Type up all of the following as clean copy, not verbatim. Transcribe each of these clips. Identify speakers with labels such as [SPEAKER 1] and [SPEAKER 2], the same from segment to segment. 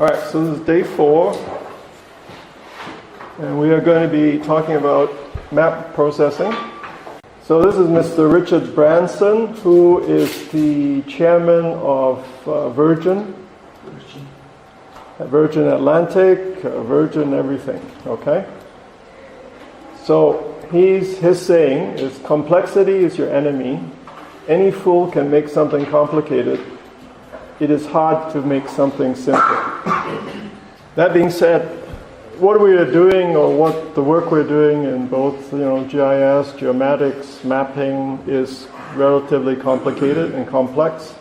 [SPEAKER 1] Alright, so this is day 4, and we are going to be talking about map processing. So this is Mr. Richard Branson, who is the chairman of Virgin Atlantic, Virgin everything, okay? So his saying is, complexity is your enemy. Any fool can make something complicated. It is hard to make something simple. That being said, what we are doing, or what the work we're doing in both, GIS, geomatics, mapping, is relatively complicated and complex.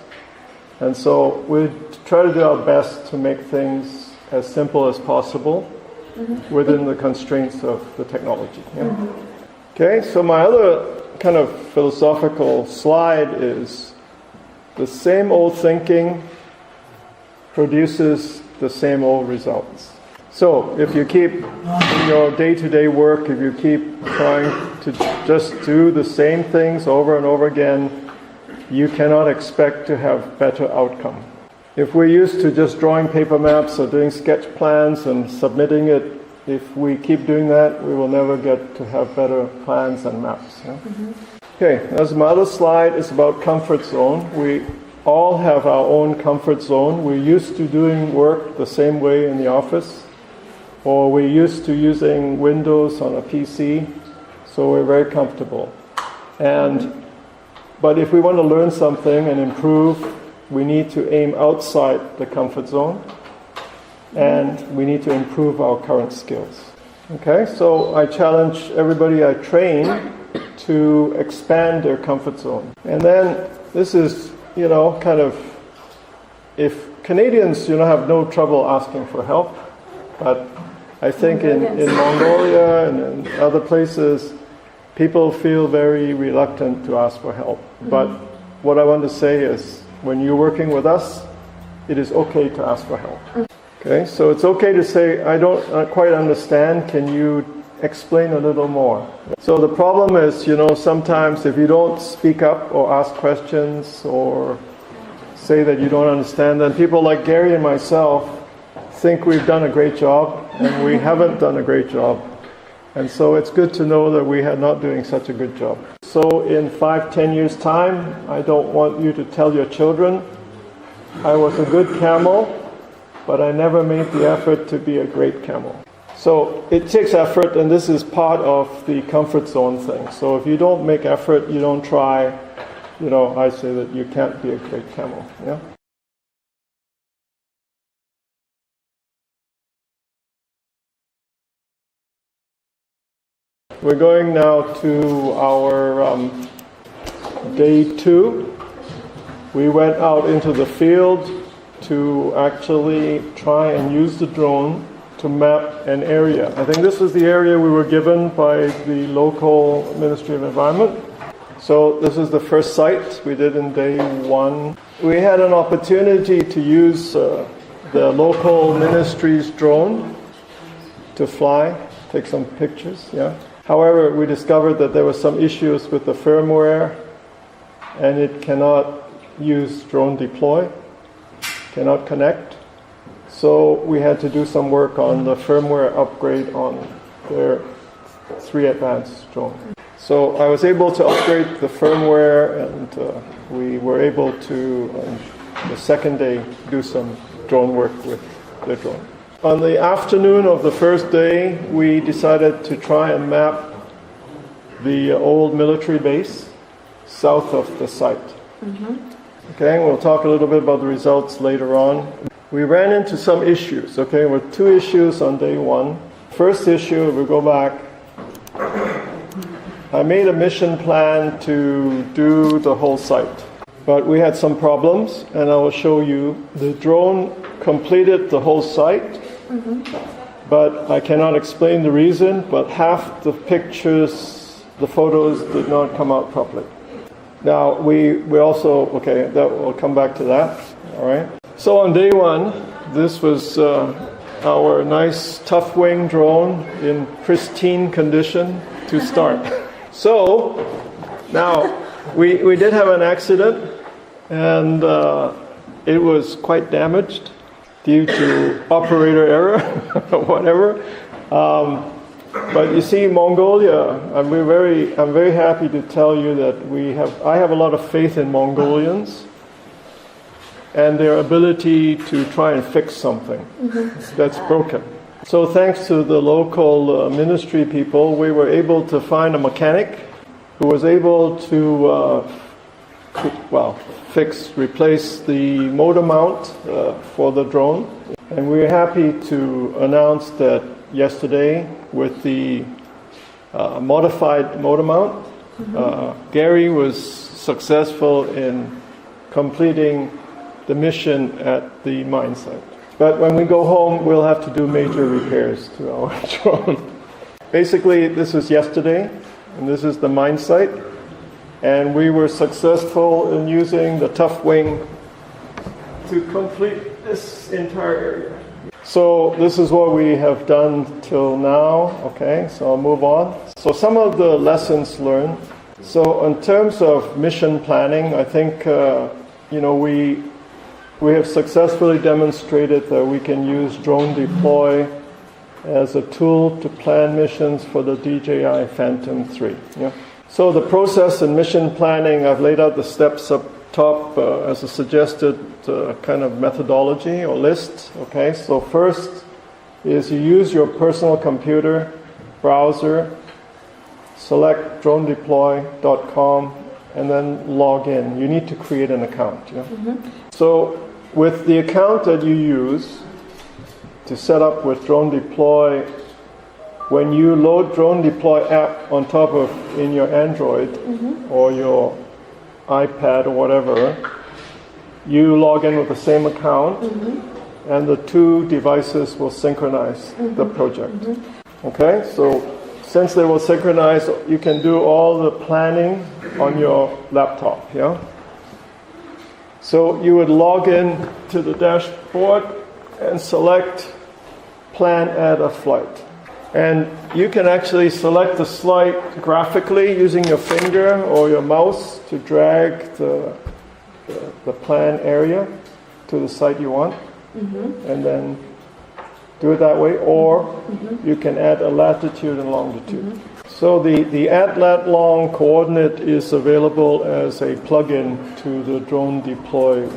[SPEAKER 1] And so we try to do our best to make things as simple as possible within the constraints of the technology. Yeah? Okay, so my other kind of philosophical slide is, the same old thinking produces the same old results. So if you keep in your day-to-day work, if you keep trying to just do the same things over and over again, you cannot expect to have better outcome. If we're used to just drawing paper maps or doing sketch plans and submitting it, if we keep doing that, we will never get to have better plans and maps. Yeah? Okay, as my other slide is about comfort zone. We all have our own comfort zone. We're used to doing work the same way in the office, or we're used to using Windows on a PC, so we're very comfortable. But if we want to learn something and improve, we need to aim outside the comfort zone, and we need to improve our current skills. Okay, so I challenge everybody I train to expand their comfort zone. And then this is, kind of, if Canadians, have no trouble asking for help, but I think in Mongolia and in other places, people feel very reluctant to ask for help. But what I want to say is, when you're working with us, it is okay to ask for help. Okay, so it's okay to say, I don't quite understand, can you explain a little more? So the problem is, sometimes if you don't speak up or ask questions or say that you don't understand, then people like Gary and myself think we've done a great job, and we haven't done a great job. And so it's good to know that we are not doing such a good job. So in 5-10 years' time, I don't want you to tell your children, I was a good camel, but I never made the effort to be a great camel. So it takes effort, and this is part of the comfort zone thing. So if you don't make effort, you don't try, I say that you can't be a great camel. Yeah. We're going now to our day 2. We went out into the field to actually try and use the drone to map an area. I think this was the area we were given by the local Ministry of Environment. So this is the first site we did in day 1. We had an opportunity to use the local ministry's drone to fly, take some pictures, yeah. However, we discovered that there were some issues with the firmware, and it cannot use drone deploy, cannot connect. So we had to do some work on the firmware upgrade on their 3 Advanced drone. So I was able to upgrade the firmware, and we were able to, the second day, do some drone work with the drone. On the afternoon of the first day, we decided to try and map the old military base south of the site. Okay, we'll talk a little bit about the results later on. We ran into some issues, okay? There were 2 issues on day 1. First issue, if we go back, I made a mission plan to do the whole site. But we had some problems, and I will show you. The drone completed the whole site, but I cannot explain the reason, but half the pictures, the photos did not come out properly. Now, we also, okay, we'll come back to that, all right? So on day 1, this was our nice tough wing drone in pristine condition to start. So now we did have an accident, and it was quite damaged. due to operator error or whatever. But you see, Mongolia, I'm very happy to tell you that I have a lot of faith in Mongolians and their ability to try and fix something that's broken. So thanks to the local ministry people, we were able to find a mechanic who was able to replace the motor mount for the drone. And we're happy to announce that yesterday with the modified motor mount, Gary was successful in completing the mission at the mine site. But when we go home, we'll have to do major repairs to our drone. Basically, this was yesterday, and this is the mine site. And we were successful in using the tough wing to complete this entire area. So this is what we have done till now. Okay, so I'll move on. So some of the lessons learned. So in terms of mission planning, I think we have successfully demonstrated that we can use drone deploy as a tool to plan missions for the DJI Phantom 3. Yeah. So the process in mission planning, I've laid out the steps up top as a suggested kind of methodology or list. Okay, so first is you use your personal computer, browser, select dronedeploy.com, and then log in. You need to create an account. Yeah? So with the account that you use to set up with Drone Deploy, when you load Drone Deploy app on top of in your Android or your iPad or whatever, you log in with the same account and the two devices will synchronize the project. Okay, so since they will synchronize, you can do all the planning on your laptop. Yeah. So you would log in to the dashboard and select Plan Add a Flight. And you can actually select the flight graphically using your finger or your mouse to drag the plan area to the site you want. And then do it that way. Or you can add a latitude and longitude. So the add lat long coordinate is available as a plugin to the Drone Deploy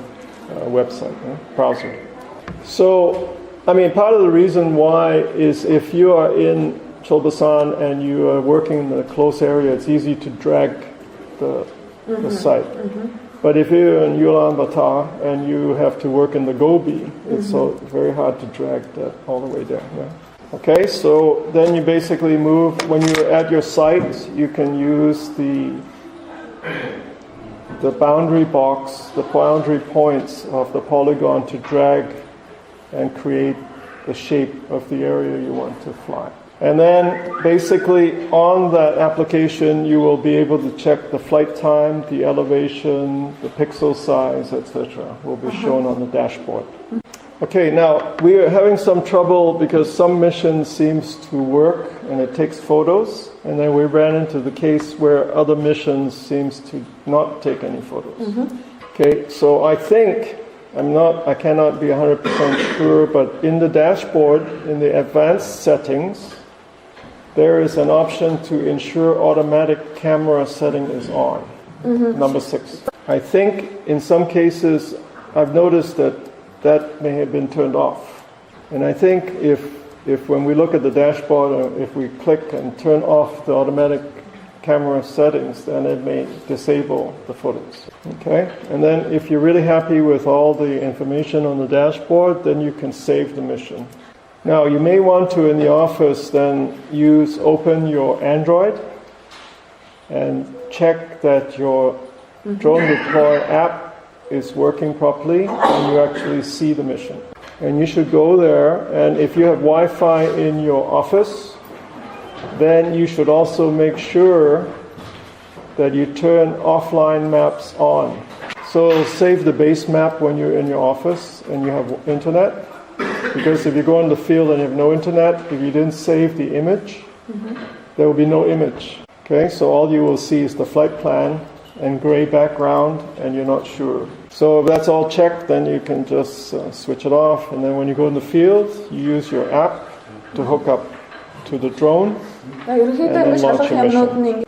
[SPEAKER 1] website, browser. So, I mean, part of the reason why is if you are in Chulbasan and you are working in a close area, it's easy to drag the site. But if you're in Ulaanbaatar and you have to work in the Gobi, it's so very hard to drag that all the way there. Yeah. Okay, so then you basically move, when you're at your site, you can use the boundary box, the boundary points of the polygon to drag and create the shape of the area you want to fly. And then basically on that application you will be able to check the flight time, the elevation, the pixel size, etc. will be shown on the dashboard. Okay, now we are having some trouble because some mission seems to work and it takes photos, and then we ran into the case where other missions seems to not take any photos. Okay, so I think I cannot be 100% sure, but in the dashboard, in the advanced settings, there is an option to ensure automatic camera setting is on, number 6. I think in some cases, I've noticed that may have been turned off. And I think if when we look at the dashboard, if we click and turn off the automatic camera settings, then it may disable the photos. Okay? And then if you're really happy with all the information on the dashboard, then you can save the mission. Now, you may want to, in the office, then open your Android and check that your Drone Deploy app is working properly and you actually see the mission. And you should go there, and if you have Wi-Fi in your office, then you should also make sure that you turn offline maps on. So save the base map when you're in your office and you have internet. Because if you go in the field and you have no internet, if you didn't save the image, there will be no image. Okay, so all you will see is the flight plan and gray background, and you're not sure So if that's all checked, then you can just switch it off, and then when you go in the field, you use your app to hook up to the drone and then launch your mission.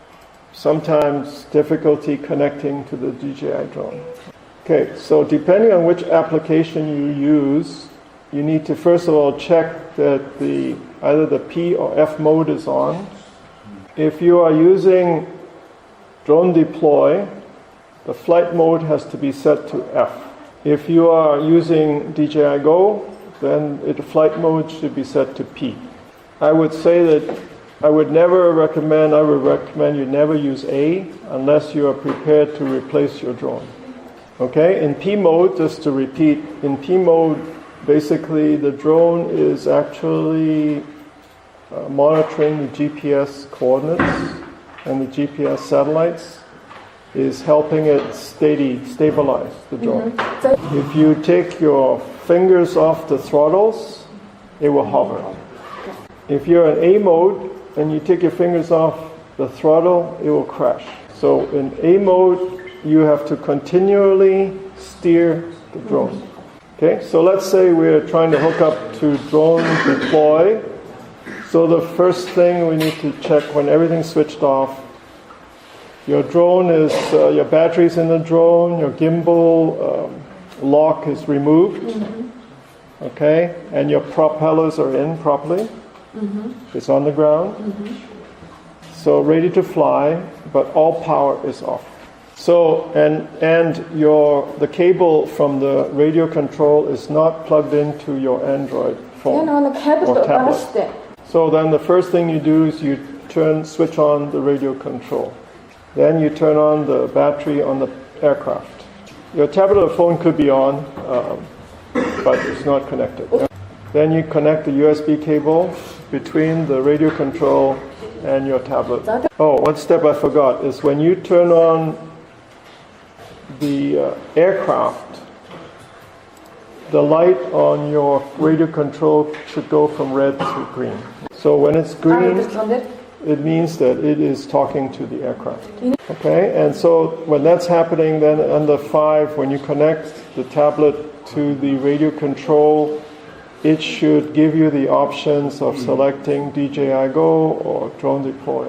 [SPEAKER 1] Sometimes difficulty connecting to the DJI drone. Okay, so depending on which application you use, you need to first of all check that either the P or F mode is on. If you are using drone deploy, the flight mode has to be set to F. If you are using DJI Go, then the flight mode should be set to P. I would say that I would recommend you never use A unless you are prepared to replace your drone. Okay, in P mode, just to repeat, in P mode, basically the drone is actually monitoring the GPS coordinates, and the GPS satellites is helping it stabilize the drone. If you take your fingers off the throttles, it will hover. If you're in A mode and you take your fingers off the throttle, it will crash. So in A mode, you have to continually steer the drone. Okay, so let's say we're trying to hook up to drone deploy. So the first thing we need to check when everything's switched off, your drone is, your battery's in the drone, your gimbal lock is removed, okay, and your propellers are in properly. It's on the ground. So ready to fly, but all power is off. So, and the cable from the radio control is not plugged into your Android phone or tablet. So then the first thing you do is you switch on the radio control. Then you turn on the battery on the aircraft. Your tablet or phone could be on, but it's not connected. Then you connect the USB cable between the radio control and your tablet. Oh, one step I forgot is when you turn on the aircraft, the light on your radio control should go from red to green. So when it's green, it means that it is talking to the aircraft. Okay, and so when that's happening, then under 5, when you connect the tablet to the radio control, it should give you the options of selecting DJI Go or drone deploy.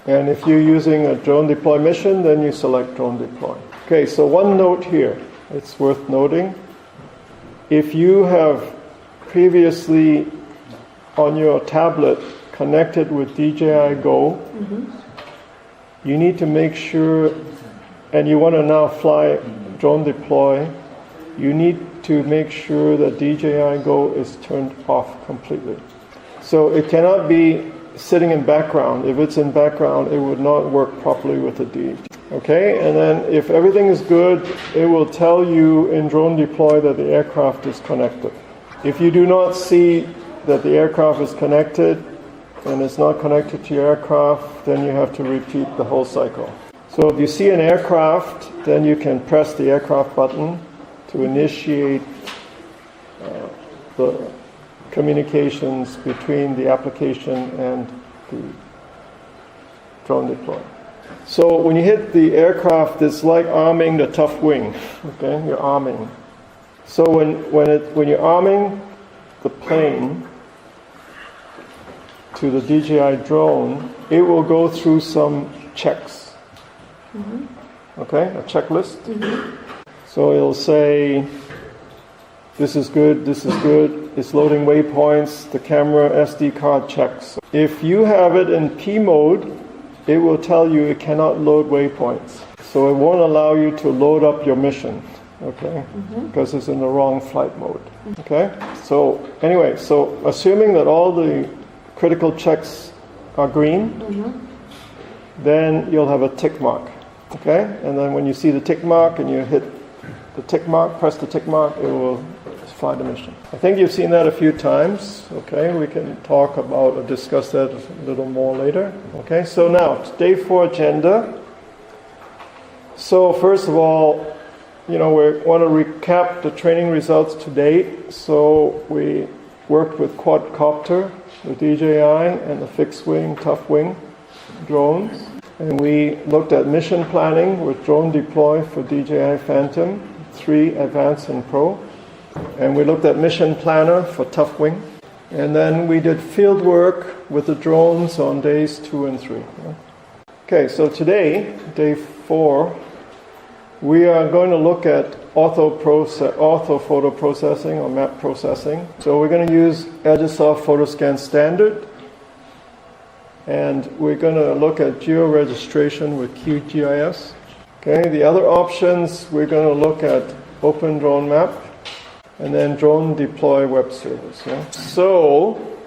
[SPEAKER 1] And if you're using a drone deploy mission, then you select drone deploy. Okay, so one note here, it's worth noting. If you have previously on your tablet connected with DJI Go, you need to make sure, and you want to now fly drone deploy, you need to make sure that DJI Go is turned off completely. So it cannot be sitting in background. If it's in background, it would not work properly with the D. Okay, and then if everything is good, it will tell you in drone deploy that the aircraft is connected. If you do not see that the aircraft is connected and it's not connected to your aircraft, then you have to repeat the whole cycle. So if you see an aircraft, then you can press the aircraft button to initiate the communications between the application and the drone deploy. So when you hit the aircraft, it's like arming the tough wing. Okay, you're arming. So when you're arming the plane to the DJI drone, it will go through some checks. Okay, a checklist. So it'll say, this is good, it's loading waypoints, the camera SD card checks. If you have it in P mode, it will tell you it cannot load waypoints. So it won't allow you to load up your mission, okay? Because it's in the wrong flight mode, okay? So anyway, so assuming that all the critical checks are green, then you'll have a tick mark, okay? And then when you see the tick mark and you hit the tick mark, press the tick mark, it will fly the mission. I think you've seen that a few times, okay? We can talk about or discuss that a little more later, okay? So now, day 4 agenda. So first of all, we want to recap the training results to date. So we worked with quadcopter, the DJI, and the fixed wing, tough wing drones. And we looked at mission planning with drone deploy for DJI Phantom 3 Advanced and Pro. And we looked at Mission Planner for Tough Wing. And then we did field work with the drones on days 2 and 3. Okay, so today, day 4, we are going to look at orthophoto processing or map processing. So we're going to use Agisoft Photoscan Standard. And we're going to look at geo-registration with QGIS. Okay, the other options, we're going to look at Open Drone Map and then Drone Deploy Web Service. Yeah? So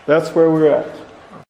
[SPEAKER 1] that's where we're at.